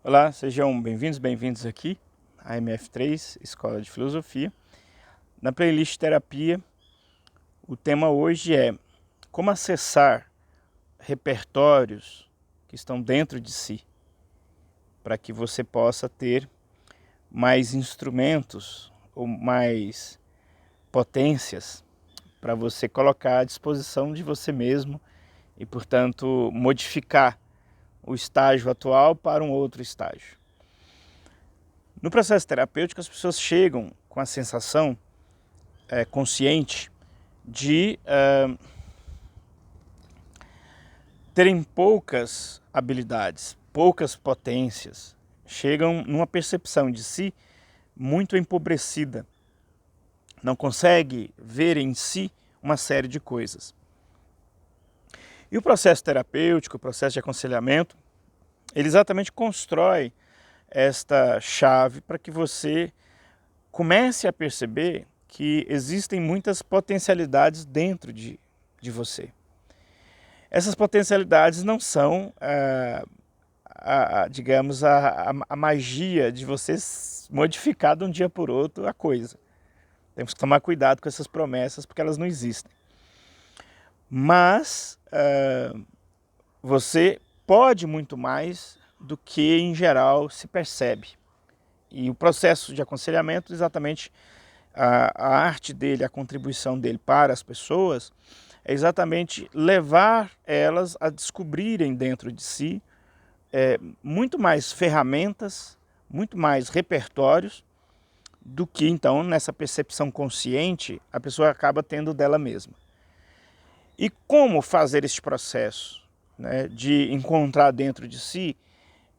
Olá, sejam bem-vindos aqui à MF3, Escola de Filosofia. Na playlist Terapia, o tema hoje é como acessar repertórios que estão dentro de si, para que você possa ter mais instrumentos ou mais potências para você colocar à disposição de você mesmo e, portanto, modificar o estágio atual para um outro estágio. No processo terapêutico, as pessoas chegam com a sensação consciente de terem poucas habilidades, poucas potências, chegam numa percepção de si muito empobrecida, não consegue ver em si uma série de coisas. E o processo terapêutico, o processo de aconselhamento, ele exatamente constrói esta chave para que você comece a perceber que existem muitas potencialidades dentro de você. Essas potencialidades não são, digamos, a magia de você modificar de um dia por outro a coisa. Temos que tomar cuidado com essas promessas porque elas não existem. Mas você pode muito mais do que, em geral, se percebe. E o processo de aconselhamento, exatamente a arte dele, a contribuição dele para as pessoas, é exatamente levar elas a descobrirem dentro de si muito mais ferramentas, muito mais repertórios, do que então nessa percepção consciente a pessoa acaba tendo dela mesma. E como fazer este processo, né, de encontrar dentro de si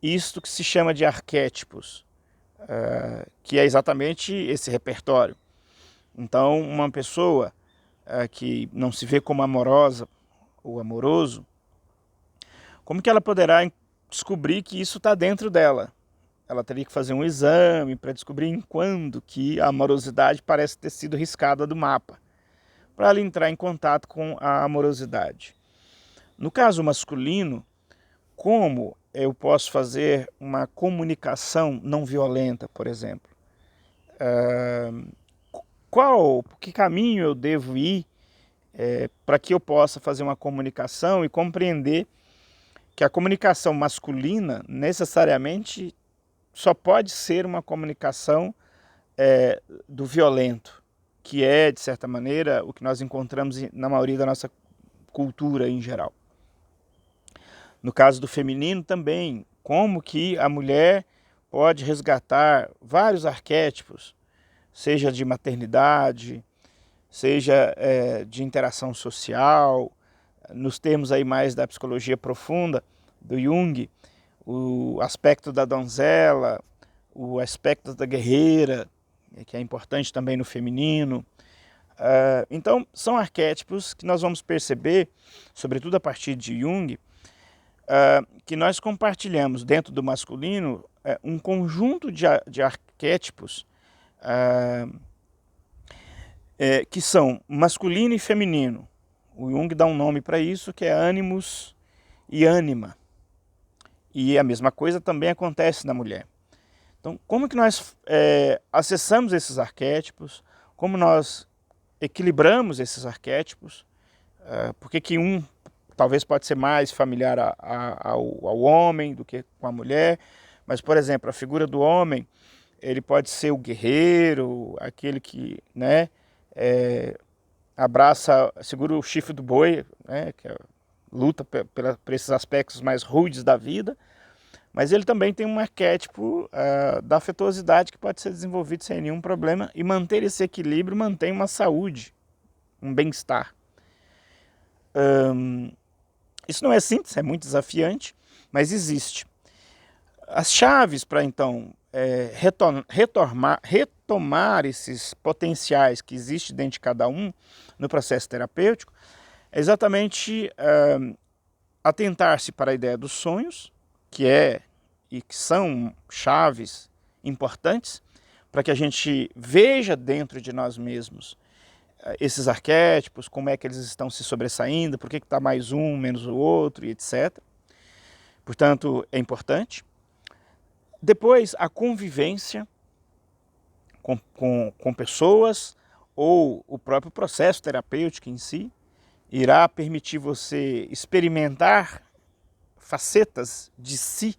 isto que se chama de arquétipos, que é exatamente esse repertório. Então, uma pessoa que não se vê como amorosa ou amoroso, como que ela poderá descobrir que isso está dentro dela? Ela teria que fazer um exame para descobrir em quando que a amorosidade parece ter sido riscada do mapa, para ela entrar em contato com a amorosidade. No caso masculino, como eu posso fazer uma comunicação não violenta, por exemplo? Que caminho eu devo ir para que eu possa fazer uma comunicação e compreender que a comunicação masculina necessariamente só pode ser uma comunicação do violento, que é, de certa maneira, o que nós encontramos na maioria da nossa cultura em geral. No caso do feminino também, como que a mulher pode resgatar vários arquétipos, seja de maternidade, seja de interação social, nos termos aí mais da psicologia profunda, do Jung, o aspecto da donzela, o aspecto da guerreira, que é importante também no feminino. Então, são arquétipos que nós vamos perceber, sobretudo a partir de Jung, que nós compartilhamos dentro do masculino um conjunto de arquétipos que são masculino e feminino. O Jung dá um nome para isso, que é ânimos e ânima. E a mesma coisa também acontece na mulher. Então, como que nós acessamos esses arquétipos? Como nós equilibramos esses arquétipos? Por que um talvez pode ser mais familiar ao homem do que com a mulher? Mas, por exemplo, a figura do homem, ele pode ser o guerreiro, aquele que, né, segura o chifre do boi, né, que luta por esses aspectos mais rudes da vida, mas ele também tem um arquétipo da afetuosidade que pode ser desenvolvido sem nenhum problema e manter esse equilíbrio mantém uma saúde, um bem-estar. Isso não é simples, é muito desafiante, mas existe. As chaves para então retomar esses potenciais que existem dentro de cada um no processo terapêutico é exatamente atentar-se para a ideia dos sonhos, que são chaves importantes para que a gente veja dentro de nós mesmos esses arquétipos, como é que eles estão se sobressaindo, por que está mais um, menos o outro, e etc. Portanto, é importante. Depois, a convivência com pessoas ou o próprio processo terapêutico em si irá permitir você experimentar facetas de si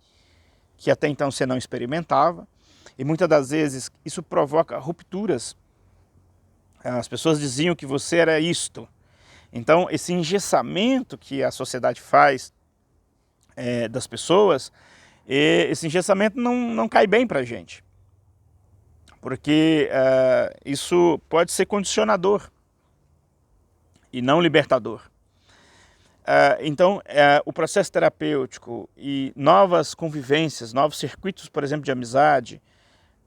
que até então você não experimentava, e muitas das vezes isso provoca rupturas. As pessoas diziam que você era isto. Então, esse engessamento que a sociedade faz das pessoas, esse engessamento não cai bem para a gente, porque isso pode ser condicionador e não libertador. Então, o processo terapêutico e novas convivências, novos circuitos, por exemplo, de amizade,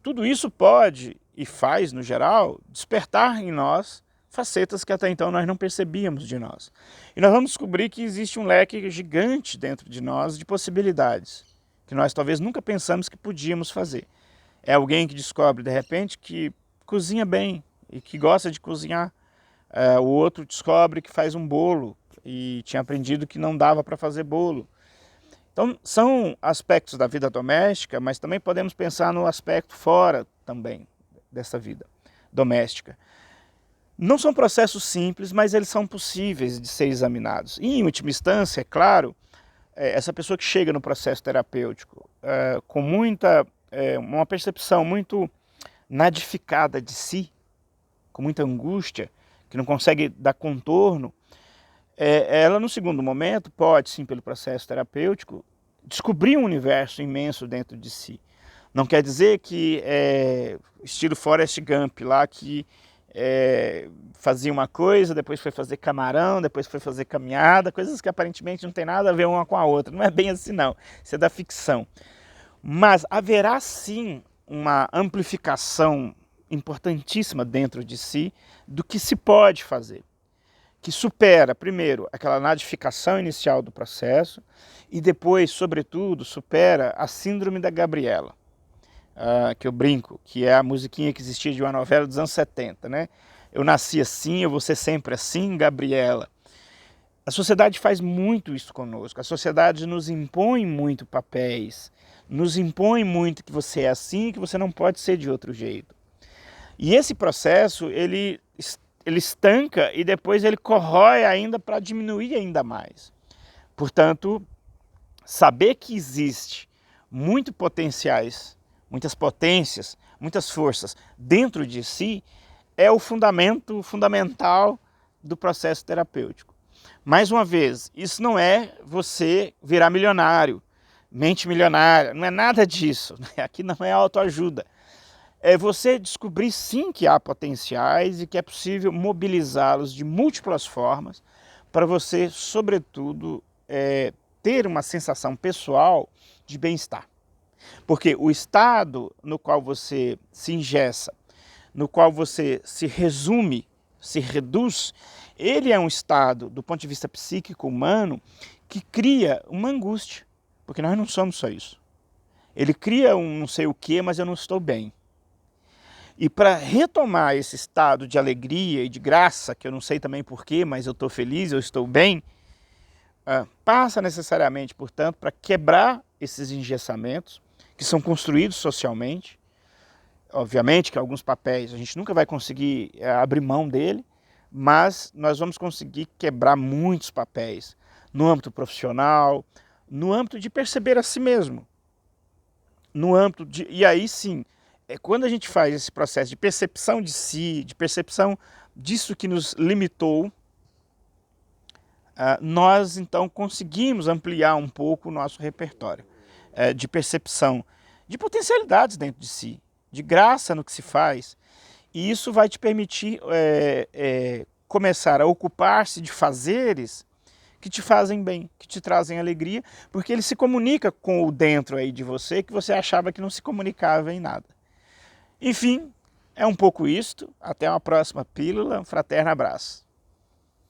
tudo isso pode, e faz no geral, despertar em nós facetas que até então nós não percebíamos de nós. E nós vamos descobrir que existe um leque gigante dentro de nós de possibilidades, que nós talvez nunca pensamos que podíamos fazer. É alguém que descobre, de repente, que cozinha bem e que gosta de cozinhar. O outro descobre que faz um bolo e tinha aprendido que não dava para fazer bolo. Então, são aspectos da vida doméstica, mas também podemos pensar no aspecto fora também dessa vida doméstica. Não são processos simples, mas eles são possíveis de ser examinados. E, em última instância, é claro, essa pessoa que chega no processo terapêutico com uma percepção muito nadificada de si, com muita angústia, que não consegue dar contorno, ela no segundo momento pode, sim, pelo processo terapêutico, descobrir um universo imenso dentro de si. Não quer dizer que, estilo Forrest Gump, lá que fazia uma coisa, depois foi fazer camarão, depois foi fazer caminhada, coisas que aparentemente não tem nada a ver uma com a outra. Não é bem assim não, isso é da ficção. Mas haverá sim uma amplificação importantíssima dentro de si do que se pode fazer, que supera, primeiro, aquela nadificação inicial do processo e depois, sobretudo, supera a síndrome da Gabriela, que eu brinco, que é a musiquinha que existia de uma novela dos anos 70, né? Eu nasci assim, eu vou ser sempre assim, Gabriela. A sociedade faz muito isso conosco, a sociedade nos impõe muito papéis, nos impõe muito que você é assim e que você não pode ser de outro jeito. E esse processo, ele estanca e depois ele corrói ainda para diminuir ainda mais. Portanto, saber que existe muitos potenciais, muitas potências, muitas forças dentro de si é o fundamento fundamental do processo terapêutico. Mais uma vez, isso não é você virar milionário, mente milionária, não é nada disso. Aqui não é autoajuda. É você descobrir sim que há potenciais e que é possível mobilizá-los de múltiplas formas para você, sobretudo, ter uma sensação pessoal de bem-estar. Porque o estado no qual você se engessa, no qual você se resume, se reduz, ele é um estado, do ponto de vista psíquico humano, que cria uma angústia, porque nós não somos só isso. Ele cria um não sei o que, mas eu não estou bem. E para retomar esse estado de alegria e de graça, que eu não sei também porquê, mas eu estou feliz, eu estou bem, passa necessariamente, portanto, para quebrar esses engessamentos que são construídos socialmente. Obviamente que alguns papéis a gente nunca vai conseguir abrir mão dele, mas nós vamos conseguir quebrar muitos papéis no âmbito profissional, no âmbito de perceber a si mesmo, no âmbito de... E aí sim, quando a gente faz esse processo de percepção de si, de percepção disso que nos limitou, nós então conseguimos ampliar um pouco o nosso repertório de percepção, de potencialidades dentro de si, de graça no que se faz, e isso vai te permitir começar a ocupar-se de fazeres que te fazem bem, que te trazem alegria, porque ele se comunica com o dentro aí de você que você achava que não se comunicava em nada. Enfim, é um pouco isto. Até uma próxima pílula. Um fraterno abraço.